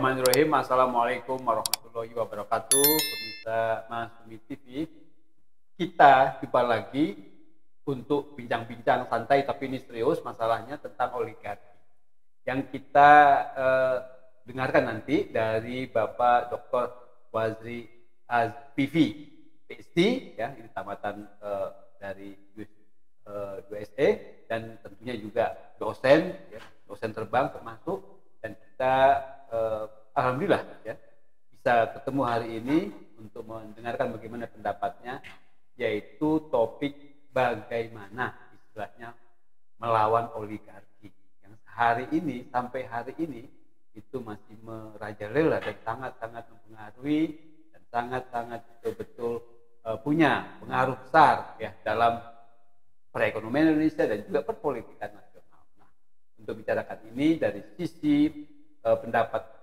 Bismillahirrahmanirrahim. Assalamualaikum warahmatullahi wabarakatuh. Pemirsa Masumi TV, kita jumpa lagi untuk bincang-bincang santai tapi ini serius, masalahnya tentang oligarki yang kita dengarkan nanti dari Bapak Dr. Wazri Azpifi, PhD, ya, ini tamatan dari USA, dan tentunya juga dosen, ya, dosen terbang termasuk, dan kita alhamdulillah ya bisa ketemu hari ini untuk mendengarkan bagaimana pendapatnya, yaitu topik bagaimana istilahnya melawan oligarki yang hari ini sampai hari ini itu masih merajalela dan sangat-sangat mempengaruhi dan sangat-sangat betul-betul punya pengaruh besar ya dalam perekonomian Indonesia dan juga perpolitikan nasional. Nah, untuk bicarakan ini dari sisi pendapat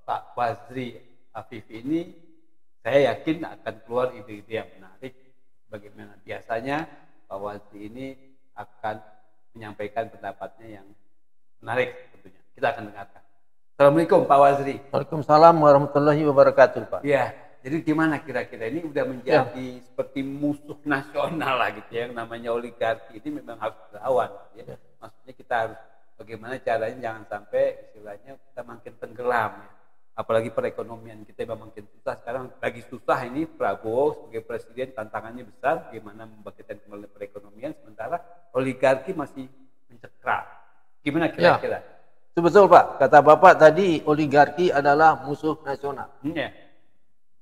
Pak Wazri Afifi ini, saya yakin akan keluar ide-ide yang menarik. Bagaimana biasanya Pak Wazri ini akan menyampaikan pendapatnya yang menarik tentunya. Kita akan dengarkan. Assalamualaikum Pak Wazri. Waalaikumsalam warahmatullahi wabarakatuh, Pak. Ya, jadi gimana kira-kira ini udah menjadi seperti musuh nasional lah gitu ya, yang namanya oligarki ini memang harus dilawan ya. Maksudnya kita harus bagaimana caranya jangan sampai istilahnya kita makin tenggelam ya. Apalagi perekonomian kita memang makin susah sekarang, lagi susah ini Prabowo sebagai presiden, tantangannya besar bagaimana membangkitkan kembali perekonomian sementara oligarki masih mencekram. Gimana kira-kira? Itu betul, Pak. Kata Bapak tadi oligarki adalah musuh nasional. Ya.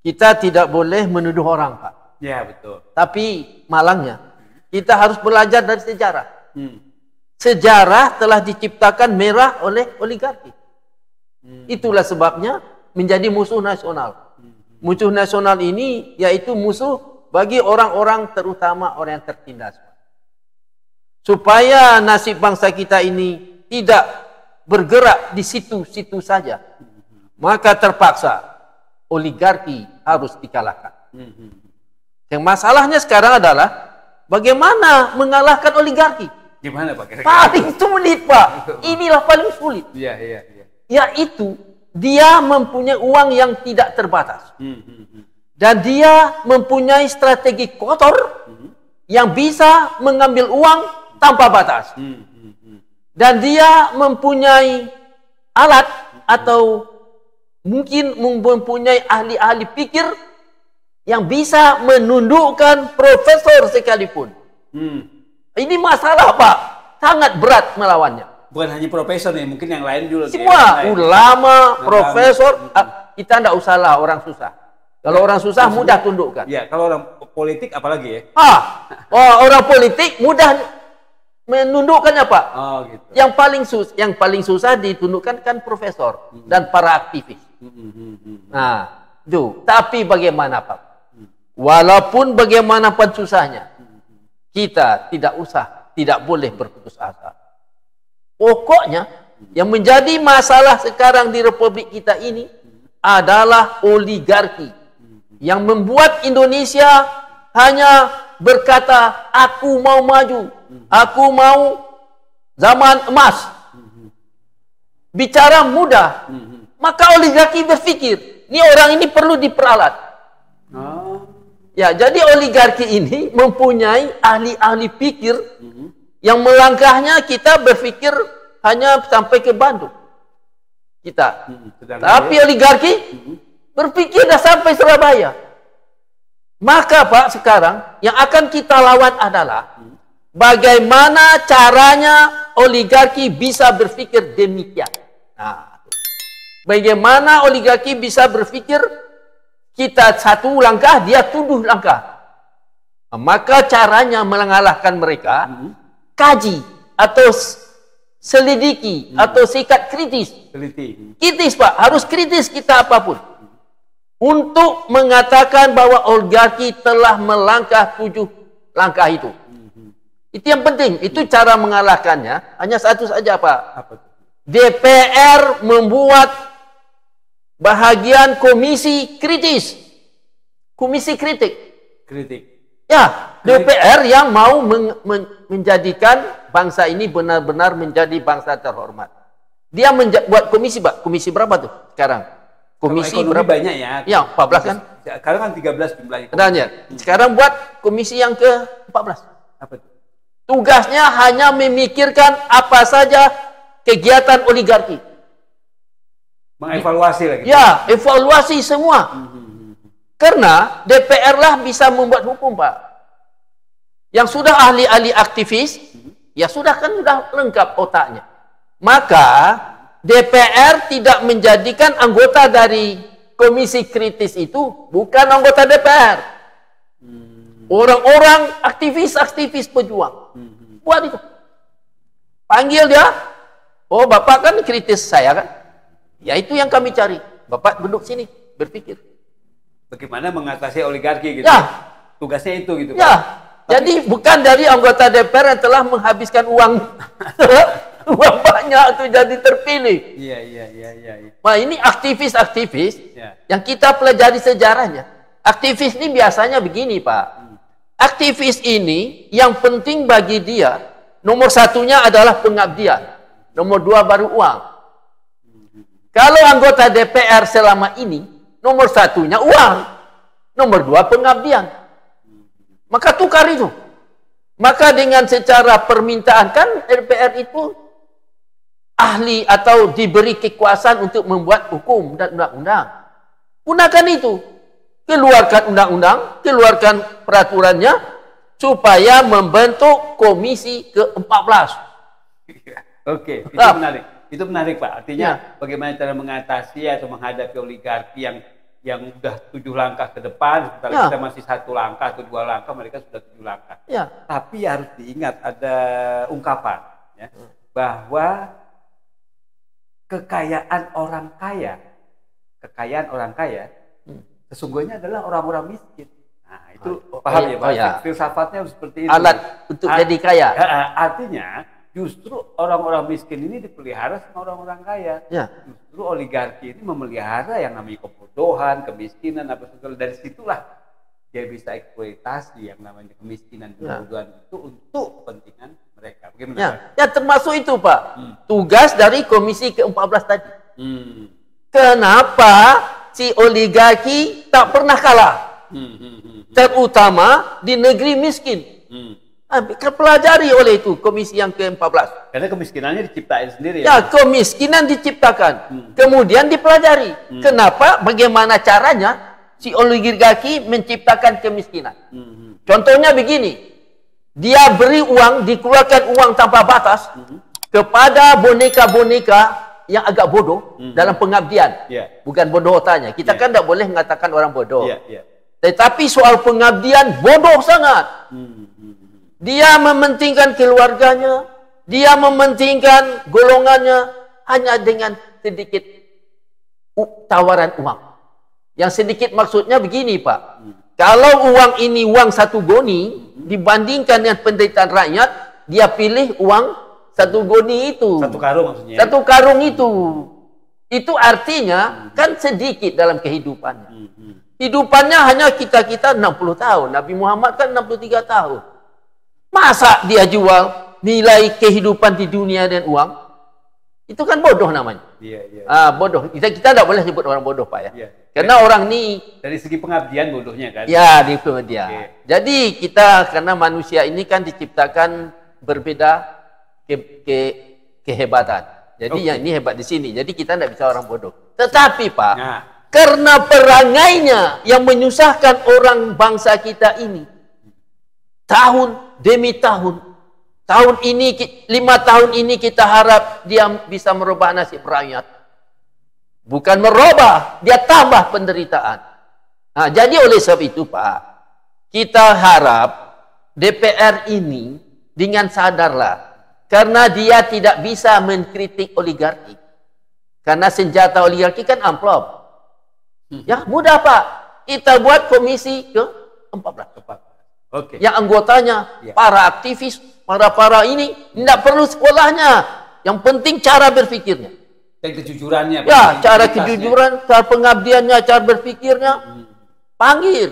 Kita tidak boleh menuduh orang, Pak. Ya, betul. Tapi malangnya kita harus belajar dari sejarah. Sejarah telah diciptakan merah oleh oligarki. Itulah sebabnya menjadi musuh nasional. Musuh nasional ini yaitu musuh bagi orang-orang, terutama orang yang tertindas. Supaya nasib bangsa kita ini tidak bergerak di situ-situ saja, maka terpaksa oligarki harus dikalahkan. Yang masalahnya sekarang adalah bagaimana mengalahkan oligarki. Gimana Pak? Paling sulit, Pak. Inilah paling sulit. Iya. Yaitu dia mempunyai uang yang tidak terbatas. Dan dia mempunyai strategi kotor yang bisa mengambil uang tanpa batas. Dan dia mempunyai alat atau mungkin mempunyai ahli-ahli pikir yang bisa menundukkan profesor sekalipun. Ini masalah, Pak. Sangat berat melawannya. Bukan hanya profesor nih, mungkin yang lain juga. Semua ulama, profesor, kita tidak usahlah orang susah. Kalau orang susah mudah tundukkan. Ya, kalau orang politik apalagi ya? Orang politik mudah menundukkannya, Pak. Oh, gitu. Yang paling susah ditundukkan kan profesor dan para aktivis. Nah, itu. Tapi bagaimana, Pak? Walaupun bagaimanapun susahnya, kita tidak boleh berputus asa. Pokoknya yang menjadi masalah sekarang di Republik kita ini adalah oligarki yang membuat Indonesia hanya berkata aku mau maju, aku mau zaman emas. Bicara mudah, maka oligarki berpikir, ini orang ini perlu diperalat. Ya, jadi oligarki ini mempunyai ahli-ahli pikir yang melangkahnya kita berpikir hanya sampai ke Bandung. Kita. Tapi oligarki berpikir dah sampai Surabaya. Maka Pak, sekarang yang akan kita lawan adalah bagaimana caranya oligarki bisa berpikir demikian. Nah, bagaimana oligarki bisa berpikir kita satu langkah, dia tuduh langkah. Maka caranya mengalahkan mereka, kaji atau selidiki atau sikat kritis. Kritis, Pak, harus kritis kita apapun. Untuk mengatakan bahwa oligarki telah melangkah 7 langkah itu. Itu yang penting, itu cara mengalahkannya. Hanya satu saja, Pak. DPR membuat bahagian komisi kritis. Komisi kritik. Ya, DPR yang mau menjadikan bangsa ini benar-benar menjadi bangsa terhormat. Dia buat komisi, Pak. Komisi berapa tuh sekarang? Komisi berapa? Banyak ya. Ya, 14 kan? Sekarang kan 13 jumlahnya. Ya. Sekarang buat komisi yang ke-14. Apa itu? Tugasnya hanya memikirkan apa saja kegiatan oligarki. Mengevaluasi lagi. Ya, evaluasi semua. Karena DPR lah bisa membuat hukum, Pak. Yang sudah ahli-ahli aktivis, ya sudah kan sudah lengkap otaknya. Maka DPR tidak menjadikan anggota dari komisi kritis itu bukan anggota DPR. Orang-orang aktivis-aktivis pejuang. Buat itu. Panggil dia. Oh, Bapak kan kritis saya kan? Ya itu yang kami cari. Bapak duduk sini, berpikir. Bagaimana mengatasi oligarki gitu. Ya. Tugasnya itu gitu. Ya. Jadi bukan dari anggota DPR yang telah menghabiskan uang uang banyak untuk jadi terpilih. Iya. Nah, ini aktivis-aktivis yang kita pelajari sejarahnya. Aktivis ini biasanya begini, Pak. Aktivis ini yang penting bagi dia, nomor satunya adalah pengabdian. Nomor dua baru uang. Kalau anggota DPR selama ini, nomor satunya uang. Nomor dua pengabdian. Maka tukar itu. Maka dengan secara permintaan kan DPR itu ahli atau diberi kekuasaan untuk membuat hukum dan undang-undang. Gunakan itu. Keluarkan undang-undang, keluarkan peraturannya supaya membentuk komisi ke-14. Oke, itu menarik. Itu menarik, Pak. Artinya bagaimana cara mengatasi atau menghadapi oligarki yang sudah 7 langkah ke depan, sementara kita masih 1 langkah atau 2 langkah, mereka sudah 7 langkah. Tapi harus diingat ada ungkapan ya, bahwa kekayaan orang kaya sesungguhnya adalah orang-orang miskin. Nah, itu paham ya, Pak? Filsafatnya seperti itu. Alat untuk jadi kaya. Artinya justru orang-orang miskin ini dipelihara sama orang-orang kaya. Justru oligarki ini memelihara yang namanya kebodohan, kemiskinan, apa segala. Dari situlah dia bisa eksploitasi yang namanya kemiskinan, kebodohan itu untuk kepentingan mereka. Bagaimana? Ya, termasuk itu, Pak. Tugas dari komisi ke-14 tadi. Kenapa si oligarki tak pernah kalah? Terutama di negeri miskin. Pelajari oleh itu komisi yang ke-14. Karena kemiskinannya diciptain sendiri. Ya, kemiskinan diciptakan. Kemudian dipelajari. Kenapa? Bagaimana caranya si oligarki menciptakan kemiskinan? Contohnya begini. Dia beri uang, dikeluarkan uang tanpa batas kepada boneka-boneka yang agak bodoh dalam pengabdian. Bukan bodoh otaknya. Kita kan tidak boleh mengatakan orang bodoh. Tetapi soal pengabdian bodoh sangat. Dia mementingkan keluarganya, dia mementingkan golongannya hanya dengan sedikit tawaran uang. Yang sedikit maksudnya begini, Pak. Kalau uang ini uang 1 goni dibandingkan dengan penderitaan rakyat, dia pilih uang 1 goni itu. 1 karung maksudnya. 1 karung itu. Itu artinya kan sedikit dalam kehidupannya. Hidupannya hanya kita 60 tahun. Nabi Muhammad kan 63 tahun. Masa dia jual nilai kehidupan di dunia dan uang? Itu kan bodoh namanya. Bodoh. Kita tidak boleh sebut orang bodoh, Pak ya. Karena orang ini dari segi pengabdian bodohnya kan. Ya, di pengabdian. Jadi kita karena manusia ini kan diciptakan berbeda kehebatan. Jadi yang ini hebat di sini. Jadi kita tidak bisa orang bodoh. Tetapi, Pak, karena perangainya yang menyusahkan orang bangsa kita ini, tahun demi tahun. Tahun ini, 5 tahun ini kita harap dia bisa merubah nasib rakyat. Bukan merubah, dia tambah penderitaan. Nah, jadi oleh sebab itu, Pak, kita harap DPR ini dengan sadarlah. Karena dia tidak bisa mengkritik oligarki. Karena senjata oligarki kan amplop. Ya, mudah, Pak. Kita buat komisi ke-14. Yang anggotanya para aktivis, para ini tidak perlu sekolahnya. Yang penting cara berpikirnya. Dan kejujurannya. Ya, cara kejujuran, cara pengabdiannya, cara berpikirnya. Panggil.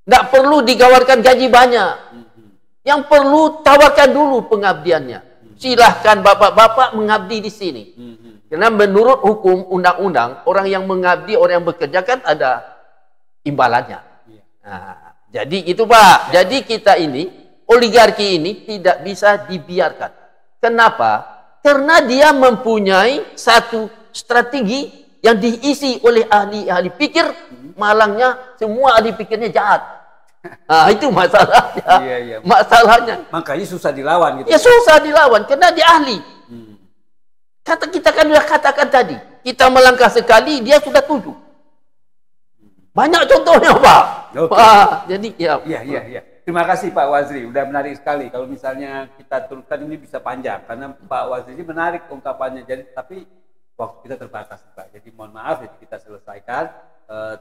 Tidak perlu digawarkan gaji banyak. Yang perlu tawarkan dulu pengabdiannya. Silahkan bapak-bapak mengabdi di sini. Karena menurut hukum undang-undang, orang yang mengabdi, orang yang bekerja kan ada imbalannya. Nah, jadi itu Pak. Jadi kita ini, oligarki ini tidak bisa dibiarkan. Kenapa? Karena dia mempunyai satu strategi yang diisi oleh ahli-ahli pikir, malangnya semua ahli pikirnya jahat. Nah, itu masalahnya. Masalahnya. Makanya susah dilawan gitu. Ya susah dilawan karena dia ahli. Kata kita kan sudah katakan tadi, kita melangkah sekali dia sudah tuju. Banyak contohnya Pak. Jadi ya. Iya. Terima kasih Pak Wazri, udah menarik sekali. Kalau misalnya kita teruskan ini bisa panjang karena Pak Wazri ini menarik ungkapannya. Jadi tapi waktu kita terbatas Pak. Jadi mohon maaf, jadi kita selesaikan.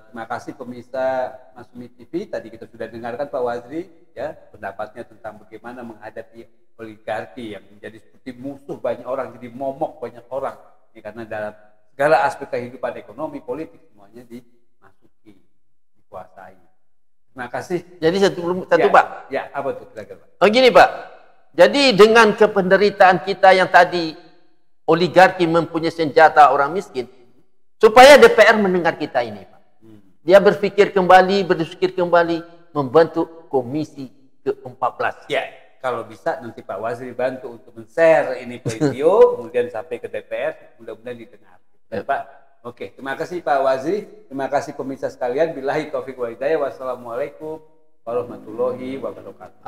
Terima kasih pemirsa Masumi TV. Tadi kita sudah dengarkan Pak Wazri ya pendapatnya tentang bagaimana menghadapi oligarki yang menjadi seperti musuh banyak orang, jadi momok banyak orang. Ini karena dalam segala aspek kehidupan ekonomi, politik semuanya dimasuki, dikuasai. Terima kasih. Jadi satu Pak. Ya, apa tuh kira-kira? Oh gini Pak. Jadi dengan kependeritaan kita yang tadi oligarki mempunyai senjata orang miskin, supaya DPR mendengar kita ini Pak. Dia berpikir kembali, membentuk komisi ke-14. Ya, kalau bisa nanti Pak Wazri bantu untuk men-share ini video, kemudian sampai ke DPR, mudah-mudahan didengar. Ya, Pak. Oke, terima kasih Pak Wazri, terima kasih pemirsa sekalian. Billahi taufiq wal hidayah. Wassalamualaikum warahmatullahi wabarakatuh.